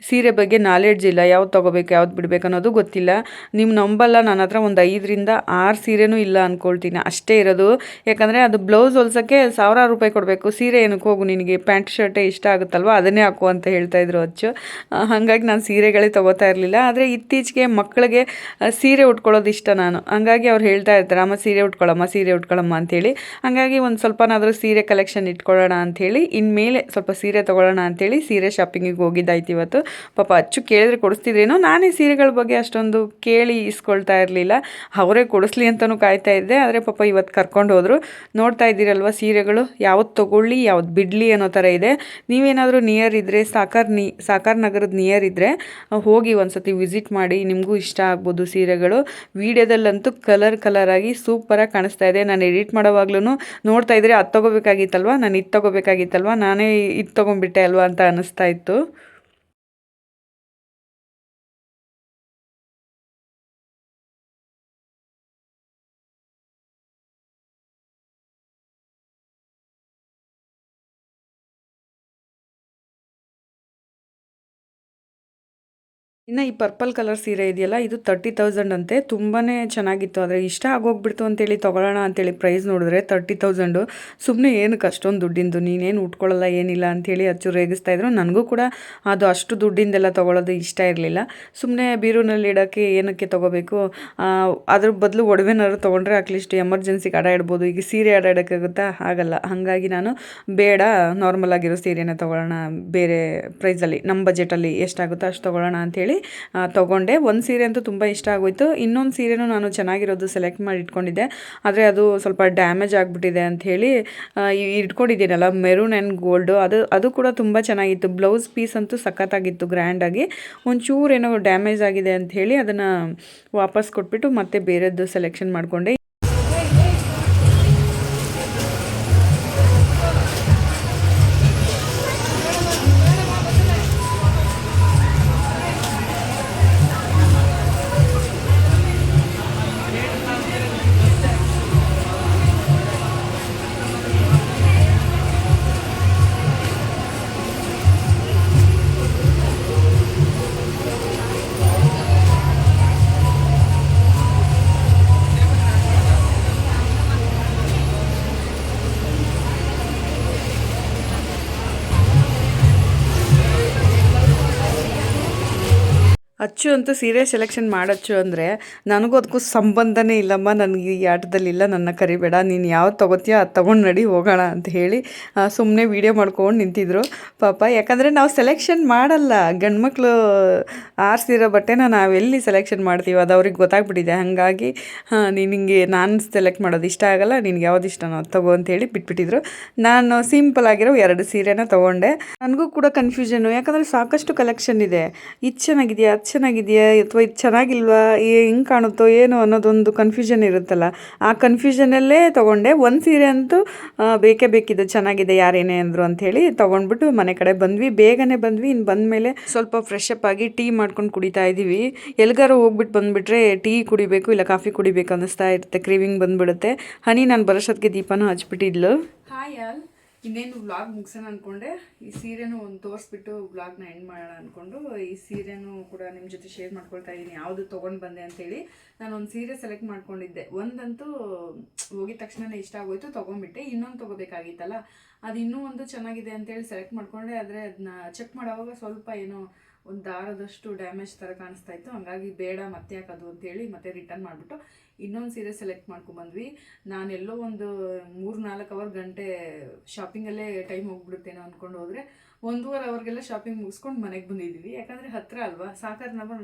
A: ಸೀರೆ ಬಗ್ಗೆ ನಾಲೆಡ್ಜ್ ಇಲ್ಲ, ಯಾವ್ದು ತೊಗೋಬೇಕು ಯಾವ್ದು ಬಿಡಬೇಕು ಅನ್ನೋದು ಗೊತ್ತಿಲ್ಲ. ನೀವು ನಂಬಲ್ಲ, ನನ್ನ ಹತ್ರ ಒಂದು 5ರಿಂದ 6 ಸೀರೆನೂ ಇಲ್ಲ ಅಂದ್ಕೊಳ್ತೀನಿ, ಅಷ್ಟೇ ಇರೋದು. ಯಾಕಂದರೆ ಅದು ಬ್ಲೌಸ್ ಹೊಲ್ಸೋಕ್ಕೆ 1000 ರೂಪಾಯಿ ಕೊಡಬೇಕು, ಸೀರೆ ಏನಕ್ಕೆ ಹೋಗು, ನಿನಗೆ ಪ್ಯಾಂಟ್ ಶರ್ಟೇ ಇಷ್ಟ ಆಗುತ್ತಲ್ವ ಅದನ್ನೇ ಹಾಕು ಅಂತ ಹೇಳ್ತಾಯಿದ್ರು ಅಚ್ಚು. ಹಾಗಾಗಿ ನಾನು ಸೀರೆಗಳೇ ತೊಗೋತಾ ಇರಲಿಲ್ಲ. ಆದರೆ ಇತ್ತೀಚೆಗೆ ಮಕ್ಕಳಿಗೆ ಸೀರೆ ಉಟ್ಕೊಳ್ಳೋದು ಇಷ್ಟ ನಾನು, ಹಾಗಾಗಿ ಅವ್ರು ಹೇಳ್ತಾ ಇರ್ತಾರೆ, ಅಮ್ಮ ಸೀರೆ ಉಟ್ಕೊಳ್ಳಮ್ಮ ಅಂಥೇಳಿ. ಹಾಗಾಗಿ ಒಂದು ಸ್ವಲ್ಪನಾದರೂ ಸೀರೆ ಕಲೆಕ್ಷನ್ ಇಟ್ಕೊಳ್ಳೋಣ ಅಂಥೇಳಿ, ಇನ್ಮೇಲೆ ಸ್ವಲ್ಪ ಸೀರೆ ತೊಗೊಳ್ಳೋಣ ಅಂಥೇಳಿ ಸೀರೆ ಶಾಪಿಂಗಿಗೆ ಹೋಗಿದ್ದಾಯ್ತು ಇವತ್ತು. ಪಾಪ ಅಚ್ಚು ಕೇಳಿದ್ರೆ ಕೊಡಿಸ್ತಿದ್ರೇನೋ, ನಾನೇ ಸೀರೆಗಳ ಬಗ್ಗೆ ಅಷ್ಟೊಂದು ಕೇಳಿ ಇಸ್ಕೊಳ್ತಾ ಇರಲಿಲ್ಲ, ಅವರೇ ಕೊಡಿಸ್ಲಿ ಅಂತಲೂ ಕಾಯ್ತಾ ಇದ್ದೆ. ಆದರೆ ಪಾಪ ಇವತ್ತು ಕರ್ಕೊಂಡು ಹೋದರು. ನೋಡ್ತಾ ಇದ್ದೀರಲ್ವ ಸೀರೆಗಳು, ಯಾವ್ದು ತೊಗೊಳ್ಳಿ ಯಾವ್ದು ಬಿಡಲಿ ಅನ್ನೋ ಥರ ಇದೆ. ನೀವೇನಾದರೂ ನಿಯರ್ ಇದ್ದರೆ, ಸಾಕಾರ ನಗರದ ನಿಯರ್ ಇದ್ದರೆ ಹೋಗಿ ಒಂದು ಸತಿ ವಿಸಿಟ್ ಮಾಡಿ, ನಿಮಗೂ ಇಷ್ಟ ಆಗ್ಬೋದು ಸೀರೆಗಳು. ವಿಡಿಯೋದಲ್ಲಂತೂ ಕಲರ್ ಆಗಿ ಸೂಪರಾಗಿ ಕಾಣಿಸ್ತಾ ಇದೆ. ನಾನು ಎಡಿಟ್ ಮಾಡೋವಾಗ್ಲೂ ನೋಡ್ತಾ ಇದ್ದರೆ ಅದು ತೊಗೋಬೇಕಾಗಿತ್ತಲ್ವ, ನಾನು ಇದು ತೊಗೋಬೇಕಾಗಿತ್ತಲ್ವ, ನಾನೇ ಇದು ತೊಗೊಂಡ್ಬಿಟ್ಟೆ ಅಲ್ವಾ ಅಂತ ಅನ್ನಿಸ್ತಾ ಇತ್ತು. ಇನ್ನು ಈ ಪರ್ಪಲ್ ಕಲರ್ ಸೀರೆ ಇದೆಯಲ್ಲ, ಇದು 30,000 ಅಂತೆ. ತುಂಬಾ ಚೆನ್ನಾಗಿತ್ತು, ಆದರೆ ಇಷ್ಟ ಆಗೋಗ್ಬಿಡ್ತು ಅಂತೇಳಿ ತೊಗೊಳ್ಳೋಣ ಅಂತೇಳಿ ಪ್ರೈಸ್ ನೋಡಿದ್ರೆ 30,000. ಸುಮ್ಮನೆ ಏನಕ್ಕೆ ಅಷ್ಟೊಂದು ದುಡ್ಡಿಂದು, ನೀನೇನು ಉಟ್ಕೊಳ್ಳಲ್ಲ ಏನಿಲ್ಲ ಅಂಥೇಳಿ ಅಚ್ಚು ರೇಗಿಸ್ತಾಯಿದ್ರು. ನನಗೂ ಕೂಡ ಅದು ಅಷ್ಟು ದುಡ್ಡಿಂದೆಲ್ಲ ತೊಗೊಳ್ಳೋದು ಇಷ್ಟ ಇರಲಿಲ್ಲ. ಸುಮ್ಮನೆ ಬೀರುನಲ್ಲಿ ಇಡೋಕ್ಕೆ ಏನಕ್ಕೆ ತೊಗೋಬೇಕು, ಅದ್ರ ಬದಲು ಒಡವೆನಾದ್ರು ತೊಗೊಂಡ್ರೆ ಅಟ್ಲೀಸ್ಟ್ ಎಮರ್ಜೆನ್ಸಿಗೆ ಅಡ ಇಡ್ಬೋದು. ಈಗ ಸೀರೆ ಅಡ ಇಡೋಕ್ಕಾಗುತ್ತಾ, ಆಗಲ್ಲ. ಹಾಗಾಗಿ ನಾನು ಬೇಡ, ನಾರ್ಮಲ್ ಆಗಿರೋ ಸೀರೆನೇ ತೊಗೊಳ್ಳೋಣ, ಬೇರೆ ಪ್ರೈಸಲ್ಲಿ ನಮ್ಮ ಬಜೆಟಲ್ಲಿ ಎಷ್ಟಾಗುತ್ತೋ ಅಷ್ಟು ತೊಗೊಳ್ಳೋಣ ಅಂಥೇಳಿ ತೊಗೊಂಡೆ. ಒಂದು ಸೀರೆ ಅಂತೂ ತುಂಬ ಇಷ್ಟ ಆಗೋಯ್ತು. ಇನ್ನೊಂದು ಸೀರೆನೂ ನಾನು ಚೆನ್ನಾಗಿರೋದು ಸೆಲೆಕ್ಟ್ ಮಾಡಿ ಇಟ್ಕೊಂಡಿದ್ದೆ, ಆದರೆ ಅದು ಸ್ವಲ್ಪ ಡ್ಯಾಮೇಜ್ ಆಗಿಬಿಟ್ಟಿದೆ ಅಂಥೇಳಿ ಇಟ್ಕೊಂಡಿದ್ದೀನಲ್ಲ, ಮೆರೂನ್ ಆ್ಯಂಡ್ ಗೋಲ್ಡು, ಅದು ಕೂಡ ತುಂಬ ಚೆನ್ನಾಗಿತ್ತು. ಬ್ಲೌಸ್ ಪೀಸ್ ಅಂತೂ ಸಖತ್ತಾಗಿತ್ತು, ಗ್ರ್ಯಾಂಡಾಗಿ. ಒಂಚೂರು ಏನೋ ಡ್ಯಾಮೇಜ್ ಆಗಿದೆ ಅಂಥೇಳಿ ಅದನ್ನು ವಾಪಸ್ ಕೊಟ್ಬಿಟ್ಟು ಮತ್ತೆ ಬೇರೆದ್ದು ಸೆಲೆಕ್ಷನ್ ಮಾಡಿಕೊಂಡೆ. ಅಚ್ಚು ಅಂತೂ ಸೀರೆ ಸೆಲೆಕ್ಷನ್ ಮಾಡಚ್ಚು ಅಂದರೆ, ನನಗೂ ಅದಕ್ಕೂ ಸಂಬಂಧನೇ ಇಲ್ಲಮ್ಮ, ನನಗೆ ಈ ಆಟದಲ್ಲಿಲ್ಲ, ನನ್ನ ಕರಿಬೇಡ, ನೀನು ಯಾವ್ದು ತೊಗೋತೀಯೋ ಅದು ತೊಗೊಂಡು ನಡಿ ಹೋಗೋಣ ಅಂತ ಹೇಳಿ ಸುಮ್ಮನೆ ವೀಡಿಯೋ ಮಾಡ್ಕೊಂಡು ನಿಂತಿದ್ರು ಪಾಪ. ಯಾಕಂದರೆ ನಾವು ಸೆಲೆಕ್ಷನ್ ಮಾಡಲ್ಲ, ಗಂಡ್ಮಕ್ಳು ಆರಿಸಿರೋ ಬಟ್ಟೆನ ನಾವೆಲ್ಲಿ ಸೆಲೆಕ್ಷನ್ ಮಾಡ್ತೀವಿ, ಅದು ಅವ್ರಿಗೆ ಗೊತ್ತಾಗ್ಬಿಟ್ಟಿದೆ. ಹಾಗಾಗಿ ನಿನಗೆ ನಾನು ಸೆಲೆಕ್ಟ್ ಮಾಡೋದು ಇಷ್ಟ ಆಗಲ್ಲ, ನಿನ್ಗೆ ಯಾವ್ದು ಇಷ್ಟನೋ ಅದು ತೊಗೋ ಅಂತೇಳಿ ಬಿಟ್ಬಿಟ್ಟಿದ್ರು. ನಾನು ಸಿಂಪಲ್ ಆಗಿರೋ 2 ಸೀರೆನ ತೊಗೊಂಡೆ. ನನಗೂ ಕೂಡ ಕನ್ಫ್ಯೂಷನು, ಯಾಕಂದರೆ ಸಾಕಷ್ಟು ಕಲೆಕ್ಷನ್ ಇದೆ. ಇದು ಚೆನ್ನಾಗಿದೆಯಾ, ಅದು ಚೆನ್ನಾಗಿದೆಯಾ, ಅಥವಾ ಇದು ಚೆನ್ನಾಗಿಲ್ವಾ, ಹೆಂಗೆ ಕಾಣುತ್ತೋ ಏನೋ ಅನ್ನೋದೊಂದು ಕನ್ಫ್ಯೂಷನ್ ಇರುತ್ತಲ್ಲ, ಆ ಕನ್ಫ್ಯೂಷನಲ್ಲೇ ತೊಗೊಂಡೆ. ಒಂದು ಸೀರೆ ಅಂತೂ ಬೇಕೇ ಬೇಕಿದ್ದು, ಚೆನ್ನಾಗಿದೆ ಯಾರೇನೇ ಅಂದರು ಅಂಥೇಳಿ ತೊಗೊಂಡ್ಬಿಟ್ಟು ಮನೆ ಕಡೆ ಬೇಗನೆ ಬಂದ್ವಿ. ಇನ್ನು ಬಂದಮೇಲೆ ಸ್ವಲ್ಪ ಫ್ರೆಶ್ ಅಪ್ ಆಗಿ ಟೀ ಮಾಡ್ಕೊಂಡು ಕುಡಿತಾ ಇದ್ದೀವಿ. ಎಲ್ಗಾರು ಹೋಗ್ಬಿಟ್ಟು ಬಂದುಬಿಟ್ರೆ ಟೀ ಕುಡಿಬೇಕು ಇಲ್ಲ ಕಾಫಿ ಕುಡಿಬೇಕು ಅನ್ನಿಸ್ತಾ ಇರುತ್ತೆ, ಕ್ರೇವಿಂಗ್ ಬಂದುಬಿಡುತ್ತೆ. ಹನಿ ನಾನು ಬರೋಷ್ಟೊತ್ತಿಗೆ ದೀಪನೂ ಹಚ್ಬಿಟ್ಟಿದ್ಲು. ಹಾಯ್ ಆಲ್, ಇನ್ನೇನು ವ್ಲಾಗ್ ಮುಗಿಸೋಣ ಅಂದ್ಕೊಂಡೆ. ಈ ಸೀರೆನೂ ಒಂದು ತೋರಿಸ್ಬಿಟ್ಟು ವ್ಲಾಗ್ನ ಎಂಡ್ ಮಾಡೋಣ ಅಂದ್ಕೊಂಡು ಈ ಸೀರೆನೂ ಕೂಡ ನಿಮ್ಮ ಜೊತೆ ಶೇರ್ ಮಾಡ್ಕೊಳ್ತಾ ಇದ್ದೀನಿ, ಯಾವುದು ತೊಗೊಂಡು ಬಂದೆ ಅಂತೇಳಿ. ನಾನು ಒಂದು ಸೀರೆ ಸೆಲೆಕ್ಟ್ ಮಾಡ್ಕೊಂಡಿದ್ದೆ, ಒಂದಂತೂ ಹೋಗಿದ ತಕ್ಷಣವೇ ಇಷ್ಟ ಆಗೋಯ್ತು, ತೊಗೊಂಡ್ಬಿಟ್ಟೆ. ಇನ್ನೊಂದು ತೊಗೋಬೇಕಾಗಿತ್ತಲ್ಲ, ಅದು ಇನ್ನೂ ಒಂದು ಚೆನ್ನಾಗಿದೆ ಅಂತೇಳಿ ಸೆಲೆಕ್ಟ್ ಮಾಡ್ಕೊಂಡೆ. ಆದರೆ ಅದನ್ನ ಚೆಕ್ ಮಾಡೋವಾಗ ಸ್ವಲ್ಪ ಏನೋ ಒಂದು ದಾರದಷ್ಟು ಡ್ಯಾಮೇಜ್ ಥರ ಕಾಣಿಸ್ತಾ ಇತ್ತು. ಹಂಗಾಗಿ ಬೇಡ ಮತ್ತೆ ಯಾಕದು ಅಂತೇಳಿ ಮತ್ತೆ ರಿಟರ್ನ್ ಮಾಡಿಬಿಟ್ಟು ಇನ್ನೊಂದು ಸೀರೆ ಸೆಲೆಕ್ಟ್ ಮಾಡ್ಕೊಂಡ್ಬಂದ್ವಿ. ನಾನೆಲ್ಲೋ ಒಂದು 3-4 ಗಂಟೆ ಶಾಪಿಂಗಲ್ಲೇ ಟೈಮ್ ಹೋಗ್ಬಿಡುತ್ತೇನೋ ಅಂದ್ಕೊಂಡು ಹೋದರೆ 1.5 ಅವರ್ಗೆಲ್ಲ ಶಾಪಿಂಗ್ ಮುಗಿಸ್ಕೊಂಡು ಮನೆಗೆ ಬಂದಿದ್ವಿ. ಯಾಕಂದರೆ ಹತ್ತಿರ ಅಲ್ವಾ, ಸಾಕಾರ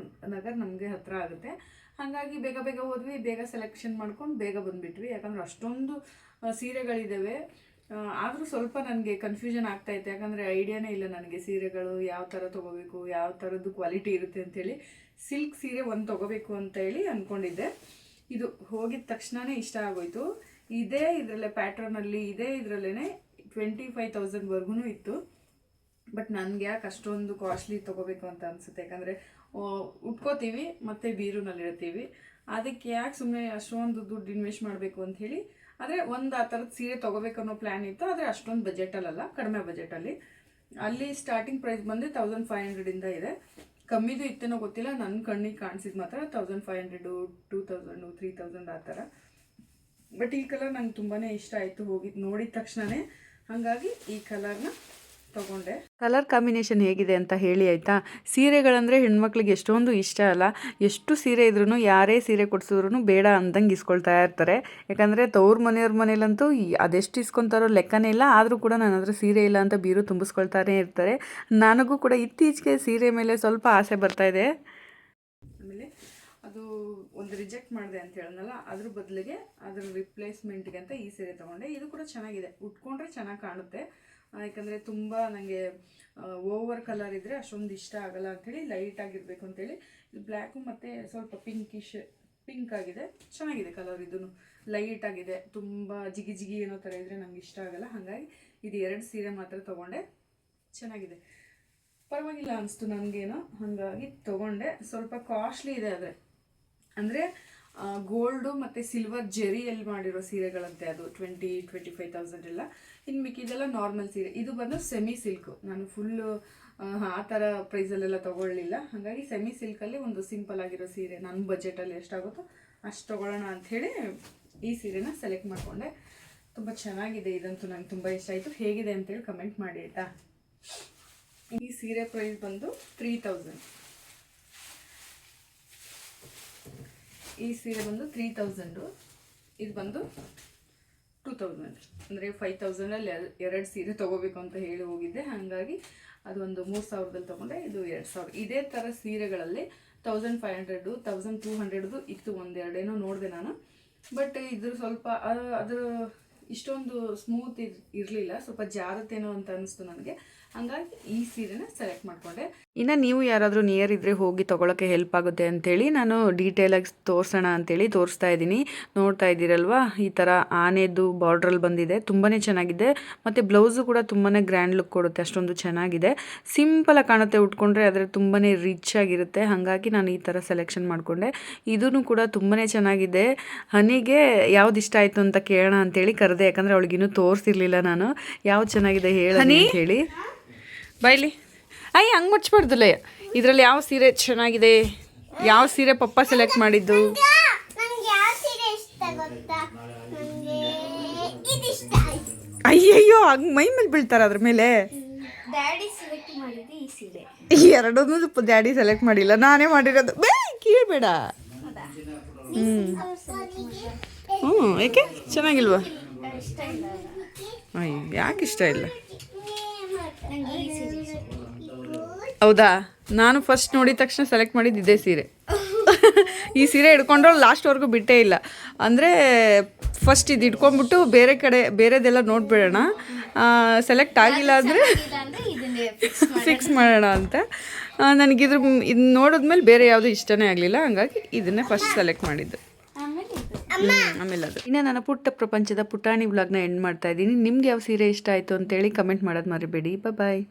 A: ನಗರ್ ನಮಗೆ ಹತ್ತಿರ ಆಗುತ್ತೆ. ಹಾಗಾಗಿ ಬೇಗ ಹೋದ್ವಿ, ಬೇಗ ಸೆಲೆಕ್ಷನ್ ಮಾಡ್ಕೊಂಡು ಬೇಗ ಬಂದುಬಿಟ್ವಿ. ಯಾಕಂದರೆ ಅಷ್ಟೊಂದು ಸೀರೆಗಳಿದ್ದಾವೆ. ಆದರೂ ಸ್ವಲ್ಪ ನನಗೆ ಕನ್ಫ್ಯೂಷನ್ ಆಗ್ತಾಯಿತ್ತು, ಯಾಕಂದರೆ ಐಡಿಯಾನೇ ಇಲ್ಲ ನನಗೆ ಸೀರೆಗಳು ಯಾವ ಥರ ತೊಗೋಬೇಕು, ಯಾವ ಥರದ್ದು ಕ್ವಾಲಿಟಿ ಇರುತ್ತೆ ಅಂಥೇಳಿ. ಸಿಲ್ಕ್ ಸೀರೆ ಒಂದು ತೊಗೋಬೇಕು ಅಂತ ಹೇಳಿ ಅಂದ್ಕೊಂಡಿದ್ದೆ. ಇದು ಹೋಗಿದ ತಕ್ಷಣವೇ ಇಷ್ಟ ಆಗೋಯ್ತು. ಇದೇ ಇದರಲ್ಲೇ ಪ್ಯಾಟ್ರನಲ್ಲಿ, ಇದೇ ಇದರಲ್ಲೇ 25,000ವರೆಗೂ ಇತ್ತು. ಬಟ್ ನನಗೆ ಯಾಕೆ ಅಷ್ಟೊಂದು ಕಾಸ್ಟ್ಲಿ ತೊಗೋಬೇಕು ಅಂತ ಅನಿಸುತ್ತೆ, ಯಾಕಂದರೆ ಉಟ್ಕೋತೀವಿ ಮತ್ತು ಬೀರುನಲ್ಲಿ ಇಡ್ತೀವಿ, ಅದಕ್ಕೆ ಯಾಕೆ ಸುಮ್ಮನೆ ಅಷ್ಟೊಂದು ದುಡ್ಡು ಇನ್ವೆಸ್ಟ್ ಮಾಡಬೇಕು ಅಂಥೇಳಿ. ಆದರೆ ಒಂದು ಆ ಥರದ ಸೀರೆ ತೊಗೋಬೇಕು ಅನ್ನೋ ಪ್ಲ್ಯಾನ್ ಇತ್ತು, ಆದರೆ ಅಷ್ಟೊಂದು ಬಜೆಟಲ್ಲ, ಕಡಿಮೆ ಬಜೆಟಲ್ಲಿ. ಅಲ್ಲಿ ಸ್ಟಾರ್ಟಿಂಗ್ ಪ್ರೈಸ್ ಬಂದು 1500 ಇದೆ. ಕಮ್ಮಿದು ಇತ್ತೇನೋ ಗೊತ್ತಿಲ್ಲ, ನನ್ನ ಕಣ್ಣಿಗೆ ಕಾಣಿಸಿದ ಮಾತ್ರ 1500, 2000, 3000 ಆ ಥರ. ಬಟ್ ಈ ಕಲರ್ ನಂಗೆ ತುಂಬಾ ಇಷ್ಟ ಆಯಿತು ಹೋಗಿದ್ದು ನೋಡಿದ ತಕ್ಷಣವೇ, ಹಾಗಾಗಿ ಈ ಕಲರ್ನ ತಗೊಂಡೆ. ಕಲರ್ ಕಾಂಬಿನೇಷನ್ ಹೇಗಿದೆ ಅಂತ ಹೇಳಿ ಆಯಿತಾ. ಸೀರೆಗಳಂದರೆ ಹೆಣ್ಮಕ್ಳಿಗೆ ಎಷ್ಟೊಂದು ಇಷ್ಟ ಅಲ್ಲ. ಎಷ್ಟು ಸೀರೆ ಇದ್ರೂ ಯಾರೇ ಸೀರೆ ಕೊಡಿಸಿದ್ರು ಬೇಡ ಅಂದಂಗೆ ಇಸ್ಕೊಳ್ತಾ ಇರ್ತಾರೆ. ಯಾಕಂದರೆ ತವ್ರ ಮನೆಯವ್ರ ಮನೇಲಂತೂ ಅದೆಷ್ಟು ಇಸ್ಕೊತಾರೋ ಲೆಕ್ಕನೇ ಇಲ್ಲ. ಆದರೂ ಕೂಡ ನನ್ನ ಹತ್ರ ಸೀರೆ ಇಲ್ಲ ಅಂತ ಬೀರು ತುಂಬಿಸ್ಕೊಳ್ತಾನೆ ಇರ್ತಾರೆ. ನನಗೂ ಕೂಡ ಇತ್ತೀಚೆಗೆ ಸೀರೆ ಮೇಲೆ ಸ್ವಲ್ಪ ಆಸೆ ಬರ್ತಾ ಇದೆ. ಆಮೇಲೆ ಅದು ಒಂದು ರಿಜೆಕ್ಟ್ ಮಾಡಿದೆ ಅಂತ ಹೇಳಿದ್ನಲ್ಲ, ಅದ್ರ ಬದಲಿಗೆ ಅದ್ರ ರಿಪ್ಲೇಸ್ಮೆಂಟ್ಗೆ ಅಂತ ಈ ಸೀರೆ ತೊಗೊಂಡೆ. ಇದು ಕೂಡ ಚೆನ್ನಾಗಿದೆ, ಉಟ್ಕೊಂಡ್ರೆ ಚೆನ್ನಾಗಿ ಕಾಣುತ್ತೆ. ಯಾಕಂದರೆ ತುಂಬ ನನಗೆ ಓವರ್ ಕಲರ್ ಇದ್ದರೆ ಅಷ್ಟೊಂದು ಇಷ್ಟ ಆಗಲ್ಲ ಅಂಥೇಳಿ ಲೈಟ್ ಆಗಿರಬೇಕು ಅಂತೇಳಿ ಇದು ಬ್ಲ್ಯಾಕು ಮತ್ತು ಸ್ವಲ್ಪ ಪಿಂಕ್ ಆಗಿದೆ. ಚೆನ್ನಾಗಿದೆ ಕಲರ್, ಇದೂ ಲೈಟ್ ಆಗಿದೆ. ತುಂಬ ಜಿಗಿ ಜಿಗಿ ಏನೋ ಥರ ಇದ್ದರೆ ನಂಗೆ ಇಷ್ಟ ಆಗಲ್ಲ. ಹಾಗಾಗಿ ಇದು 2 ಸೀರೆ ಮಾತ್ರ ತೊಗೊಂಡೆ. ಚೆನ್ನಾಗಿದೆ, ಪರವಾಗಿಲ್ಲ ಅನಿಸ್ತು ನನಗೇನೋ, ಹಾಗಾಗಿ ತೊಗೊಂಡೆ. ಸ್ವಲ್ಪ ಕಾಸ್ಟ್ಲಿ ಇದೆ ಅಂದರೆ ಗೋಲ್ಡು ಮತ್ತು ಸಿಲ್ವರ್ ಜೆರಿಯಲ್ಲಿ ಮಾಡಿರೋ ಸೀರೆಗಳಂತೆ, ಅದು 20-25,000 ಎಲ್ಲ. ಇನ್ನು ಮಿಕ್ಕಿದೆಲ್ಲ ನಾರ್ಮಲ್ ಸೀರೆ. ಇದು ಬಂದು ಸೆಮಿ ಸಿಲ್ಕು. ನಾನು ಫುಲ್ಲು ಆ ಥರ ಪ್ರೈಸಲ್ಲೆಲ್ಲ ತೊಗೊಳ್ಳಿಲ್ಲ. ಹಾಗಾಗಿ ಸೆಮಿ ಸಿಲ್ಕಲ್ಲಿ ಒಂದು ಸಿಂಪಲ್ ಆಗಿರೋ ಸೀರೆ ನನ್ನ ಬಜೆಟಲ್ಲಿ ಎಷ್ಟಾಗುತ್ತೋ ಅಷ್ಟು ತೊಗೊಳ್ಳೋಣ ಅಂಥೇಳಿ ಈ ಸೀರೆನ ಸೆಲೆಕ್ಟ್ ಮಾಡಿಕೊಂಡೆ. ತುಂಬ ಚೆನ್ನಾಗಿದೆ, ಇದಂತೂ ನಂಗೆ ತುಂಬ ಇಷ್ಟ ಆಯಿತು. ಹೇಗಿದೆ ಅಂತೇಳಿ ಕಮೆಂಟ್ ಮಾಡಿ ಆಯಿತಾ. ಈ ಸೀರೆ ಪ್ರೈಸ್ ಬಂದು 3000. ಈ ಸೀರೆ ಬಂದು 3000, ಇದು ಬಂದು 2000. ಅಂದರೆ 5000ಅಲ್ಲಿ 2 ಸೀರೆ ತೊಗೋಬೇಕು ಅಂತ ಹೇಳಿ ಹೋಗಿದ್ದೆ. ಹಾಗಾಗಿ ಅದೊಂದು 3000ದಲ್ಲಿ ತೊಗೊಂಡೆ, ಇದು 2000. ಇದೇ ಥರ ಸೀರೆಗಳಲ್ಲಿ 1500, 1200 ಇತ್ತು, ಒಂದೆರಡೇನೋ ನೋಡಿದೆ ನಾನು. ಬಟ್ ಇದ್ರ ಸ್ವಲ್ಪ ಅದು ಇಷ್ಟೊಂದು ಸ್ಮೂತ್ ಇರಲಿಲ್ಲ, ಸ್ವಲ್ಪ ಜಾರುತ್ತೇನೋ ಅಂತ ಅನಿಸ್ತು ನನಗೆ. ಹಾಗಾಗಿ ಈ ಸೀರೆನ ಸೆಲೆಕ್ಟ್ ಮಾಡಿಕೊಂಡೆ. ಇನ್ನು ನೀವು ಯಾರಾದರೂ ನಿಯರ್ ಇದ್ದರೆ ಹೋಗಿ ತೊಗೊಳಕ್ಕೆ ಹೆಲ್ಪ್ ಆಗುತ್ತೆ ಅಂಥೇಳಿ ನಾನು ಡೀಟೇಲಾಗಿ ತೋರಿಸೋಣ ಅಂಥೇಳಿ ತೋರಿಸ್ತಾ ಇದ್ದೀನಿ. ನೋಡ್ತಾ ಇದ್ದೀರಲ್ವಾ, ಈ ಥರ ಆನೆದು ಬಾರ್ಡ್ರಲ್ಲಿ ಬಂದಿದೆ, ತುಂಬಾ ಚೆನ್ನಾಗಿದೆ. ಮತ್ತು ಬ್ಲೌಸು ಕೂಡ ತುಂಬಾ ಗ್ರ್ಯಾಂಡ್ ಲುಕ್ ಕೊಡುತ್ತೆ, ಅಷ್ಟೊಂದು ಚೆನ್ನಾಗಿದೆ. ಸಿಂಪಲಾಗಿ ಕಾಣುತ್ತೆ ಉಟ್ಕೊಂಡ್ರೆ, ಆದರೆ ತುಂಬಾ ರಿಚ್ ಆಗಿರುತ್ತೆ. ಹಾಗಾಗಿ ನಾನು ಈ ಥರ ಸೆಲೆಕ್ಷನ್ ಮಾಡಿಕೊಂಡೆ. ಇದೂ ಕೂಡ ತುಂಬಾ ಚೆನ್ನಾಗಿದೆ. ಹನಿಗೆ ಯಾವ್ದು ಇಷ್ಟ ಆಯಿತು ಅಂತ ಕೇಳೋಣ ಅಂಥೇಳಿ ಕರೆದೆ, ಯಾಕಂದರೆ ಅವಳಿಗಿನ್ನೂ ತೋರಿಸಿರ್ಲಿಲ್ಲ ನಾನು. ಯಾವ್ದು ಚೆನ್ನಾಗಿದೆ ಹೇಳಿ ಅಂತ ಹೇಳಿ. ಬೈಲಿ ಅಯ್ಯ, ಹಂಗೆ ಮುಚ್ಚಬಾರ್ದಲ್ಲ. ಇದರಲ್ಲಿ ಯಾವ ಸೀರೆ ಚೆನ್ನಾಗಿದೆ, ಯಾವ ಸೀರೆ ಪಪ್ಪ ಸೆಲೆಕ್ಟ್ ಮಾಡಿದ್ದು? ಅಯ್ಯಯ್ಯೋ, ಹಂಗೆ ಮೈ ಮೇಲೆ ಬೀಳ್ತಾರ ಅದ್ರ ಮೇಲೆ. ಎರಡನ್ನೂ ಡ್ಯಾಡಿ ಸೆಲೆಕ್ಟ್ ಮಾಡಿಲ್ಲ, ನಾನೇ ಮಾಡಿರೋದು. ಕೇಳಬೇಡ. ಯಾಕೆ ಚೆನ್ನಾಗಿಲ್ವಾ? ಅಯ್ಯ, ಯಾಕೆ ಇಷ್ಟ ಇಲ್ಲ? ಹೌದಾ, ನಾನು ಫಸ್ಟ್ ನೋಡಿದ ತಕ್ಷಣ ಸೆಲೆಕ್ಟ್ ಮಾಡಿದ್ದು ಇದೇ ಸೀರೆ. ಈ ಸೀರೆ ಹಿಡ್ಕೊಂಡ್ರೆ ಲಾಸ್ಟ್ವರೆಗೂ ಬಿಟ್ಟೇ ಇಲ್ಲ. ಅಂದರೆ ಫಸ್ಟ್ ಇದು ಇಟ್ಕೊಂಡ್ಬಿಟ್ಟು ಬೇರೆ ಕಡೆ ಬೇರೆದೆಲ್ಲ ನೋಡ್ಬಿಡೋಣ, ಸೆಲೆಕ್ಟ್ ಆಗಿಲ್ಲ ಅಂದರೆ ಫಿಕ್ಸ್ ಮಾಡೋಣ ಅಂತ. ನನಗಿದ್ರ ಇದು ನೋಡಿದ್ಮೇಲೆ ಬೇರೆ ಯಾವುದೂ ಇಷ್ಟನೇ ಆಗಲಿಲ್ಲ. ಹಾಗಾಗಿ ಇದನ್ನೇ ಫಸ್ಟ್ ಸೆಲೆಕ್ಟ್ ಮಾಡಿದ್ದು. ಆಮೇಲೆ ಅದು ಇನ್ನು ನನ್ನ ಪುಟ್ಟ ಪ್ರಪಂಚದ ಪುಟಾಣಿ ವ್ಲಾಗ್ನ ಎಂಡ್ ಮಾಡ್ತಾ ಇದ್ದೀನಿ. ನಿಮ್ಗೆ ಯಾವ ಸೀರೆ ಇಷ್ಟ ಆಯಿತು ಅಂತೇಳಿ ಕಮೆಂಟ್ ಮಾಡೋದು ಮರಿಬೇಡಿ. ಬಾಯ್.